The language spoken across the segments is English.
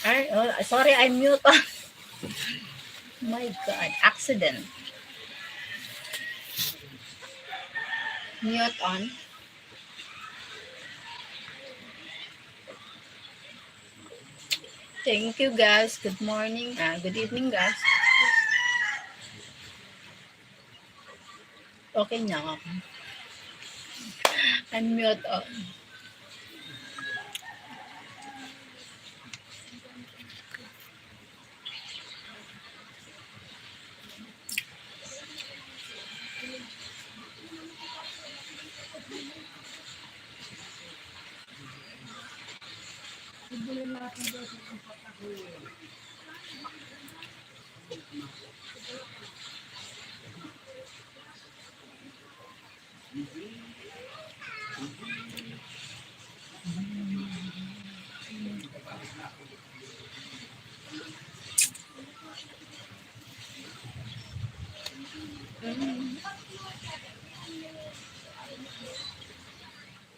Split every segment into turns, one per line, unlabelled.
Ay, oh, sorry, I mute. My God, accident. Mute on. Thank you, guys. Good morning. Good evening, guys. Okay na ako. Unmute on.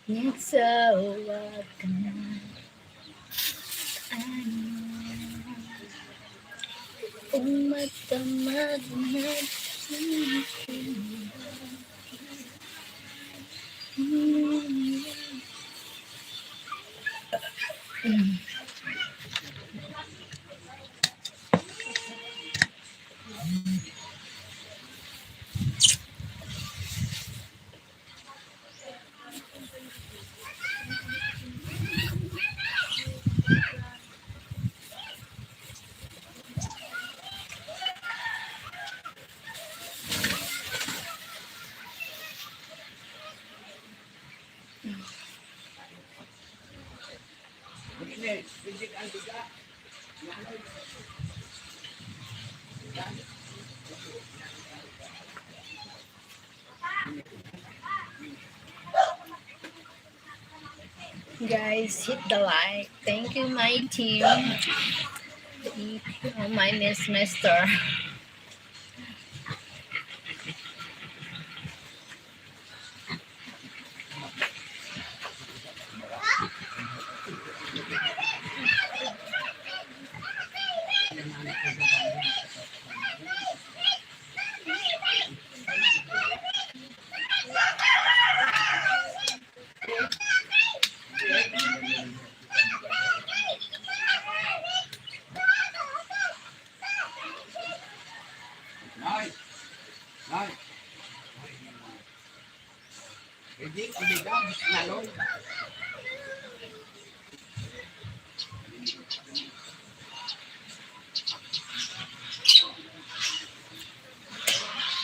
Nagsawag ka na. Umatamad na. Guys, hit the like. Thank you, my team. Thank you, my Miss Mister.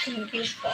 Thank you po.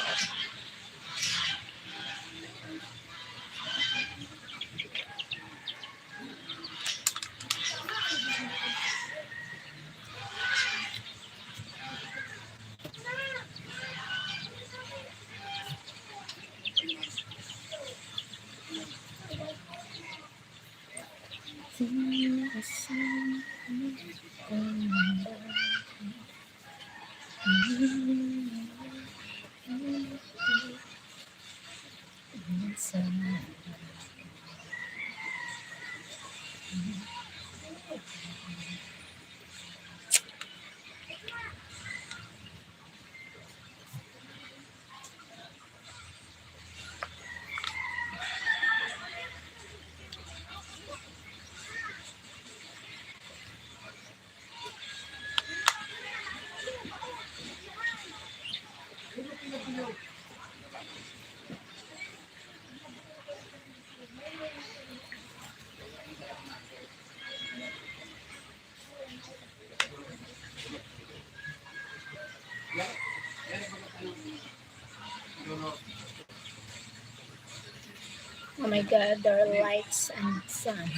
Oh my God, there are lights and sun.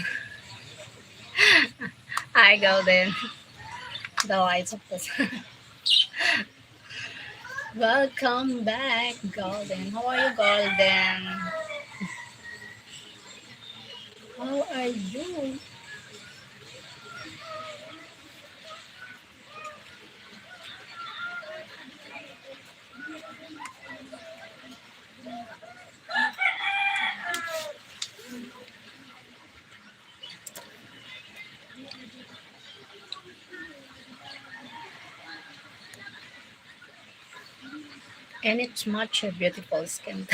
Hi, Golden. The lights of the sun. Welcome back, Golden. How are you, Golden? How are you? And it's much a beautiful skin.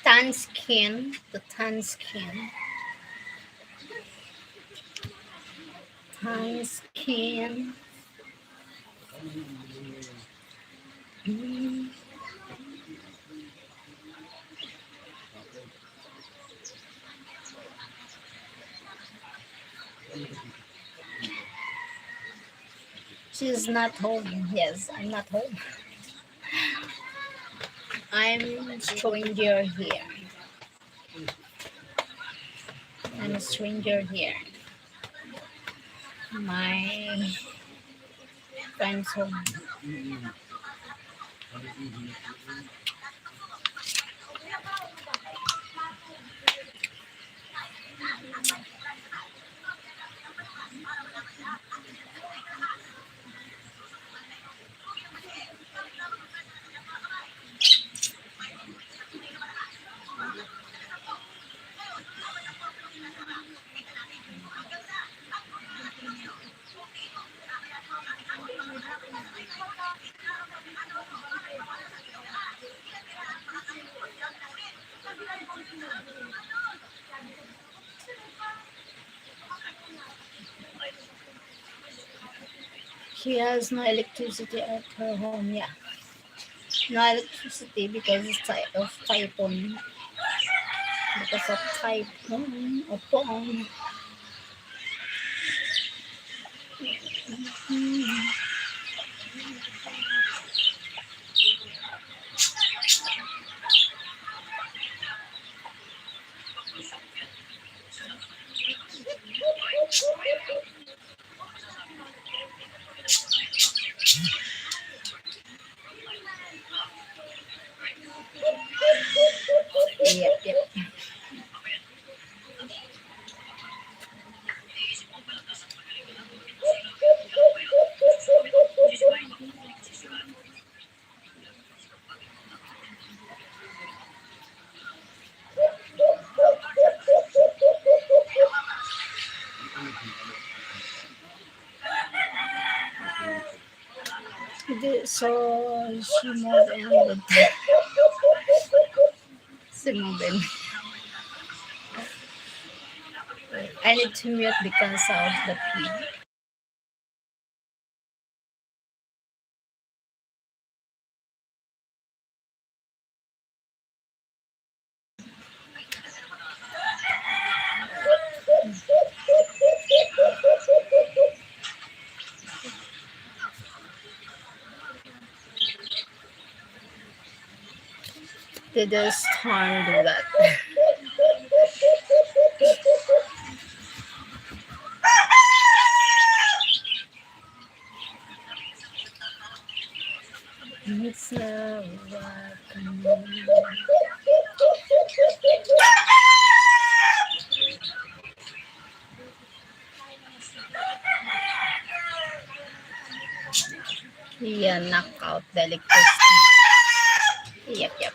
Tan skin, the tan skin, tan skin. Mm. She's not home. Yes, I'm not home. I'm stranger here. I'm a stranger here. My friend's home. She has no electricity at her home. Yeah, no electricity because of typhoon. Because of typhoon. Upon. Yep, yep. So she moved in with she moved in. I need to mute because of the pee. Did the storm do that? It's a yeah, knock out the electricity. Yep, yep.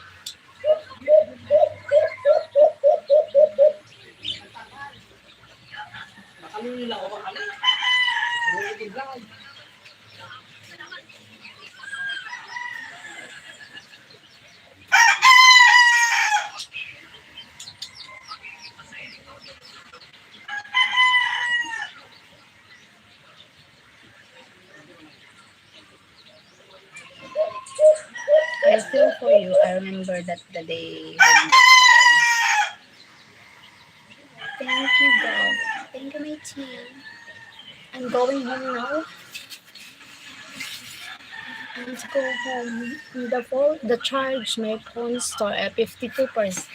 I feel for you. I remember that the day when thank you, God. Thank you, my team. I'm going home now. Let's go home. The charge my phone store at 52%.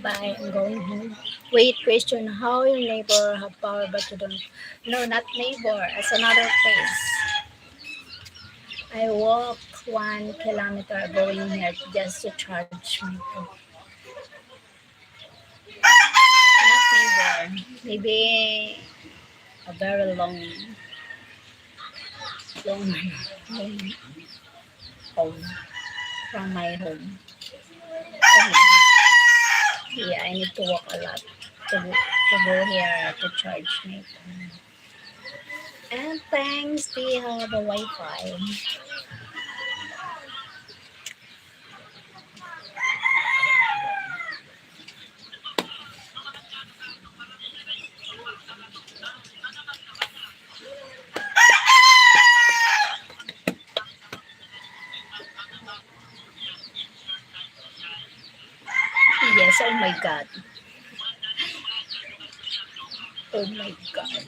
Bye. I'm going home. Wait, question. How your neighbor have power but you don't? No, not neighbor. It's another place. I walk 1 kilometer going here just to charge my phone. Not neighbor. Maybe a very long, long home from my home. Oh, yeah, I need to walk a lot to go here to charge my phone. And thanks, they have a Wi-Fi. Yes, oh my God. Oh my God.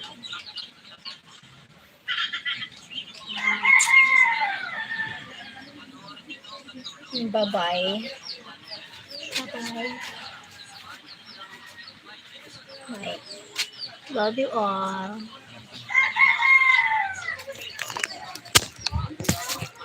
Bye-bye. Bye-bye. Bye. Love you all.